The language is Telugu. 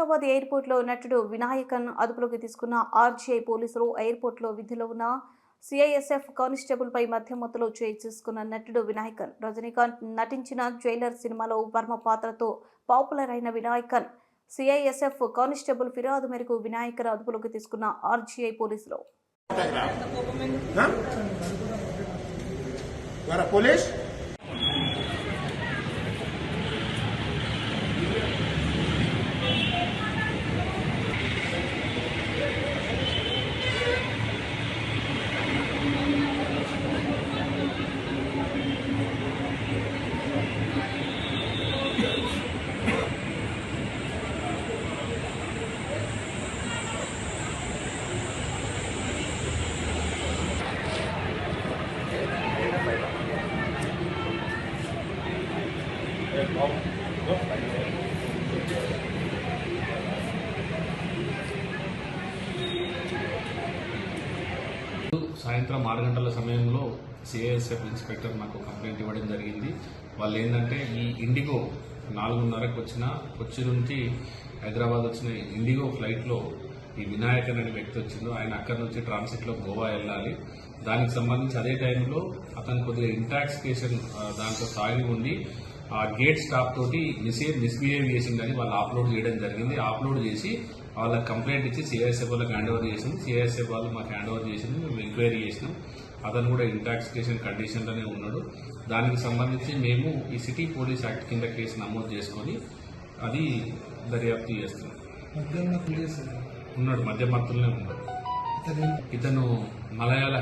శంషాబాద్ ఎయిర్పోర్ట్లో నటుడు వినాయకన్ అదుపులోకి తీసుకున్న ఆర్జీఐ పోలీసులు ఎయిర్పోర్ట్లో విధిలో ఉన్న సిఐఎస్ఎఫ్ కానిస్టేబుల్పై మద్యం మత్తులో చేయి చేసుకున్న నటుడు వినాయకన్. రజనీకాంత్ నటించిన జైలర్ సినిమాలో వర్మ పాత్రతో పాపులర్ అయిన వినాయకన్ సిఐఎస్ఎఫ్ కానిస్టేబుల్ ఫిర్యాదు మేరకు వినాయకన్ అదుపులోకి తీసుకున్న ఆర్జీఐ పోలీసులు. సాయంత్రం 6 గంటల సమయంలో సిఐఎస్ఎఫ్ ఇన్స్పెక్టర్ నాకు కంప్లైంట్ ఇవ్వడం జరిగింది. వాళ్ళు ఏంటంటే ఈ ఇండిగో 4:30కు వచ్చిన కొచ్చి నుంచి హైదరాబాద్ వచ్చిన ఇండిగో ఫ్లైట్లో ఈ వినాయకన్ అనే వ్యక్తి వచ్చిందో ఆయన అక్కడి నుంచి ట్రాన్సిట్లో గోవా వెళ్ళాలి. దానికి సంబంధించి అదే టైంలో అతను కొద్దిగా ఇంటాక్సికేషన్ దాంట్లో తాగి ఉండి ఆ గేట్ స్టాప్ తోటి మిస్బిహేవ్ చేసిందని వాళ్ళు అప్లోడ్ చేయడం జరిగింది. అప్లోడ్ చేసి వాళ్ళకి కంప్లైంట్ ఇచ్చి సిఐఎస్ఎఫ్ వాళ్ళకి హ్యాండ్ ఓవర్ చేసింది. సిఐఎస్ఎఫ్ వాళ్ళు మాకు హ్యాండ్ ఓవర్ చేసింది. మేము ఎంక్వైరీ చేసినాం. అతను కూడా ఇంటాక్సికేషన్ కండిషన్లోనే ఉన్నాడు. దానికి సంబంధించి మేము ఈ సిటీ పోలీస్ యాక్ట్ కింద కేసు నమోదు చేసుకొని అది దర్యాప్తు చేస్తున్నాం. ఉన్నాడు, మధ్య మత్తులోనే ఉన్నాడు. ఇతను మలయాళ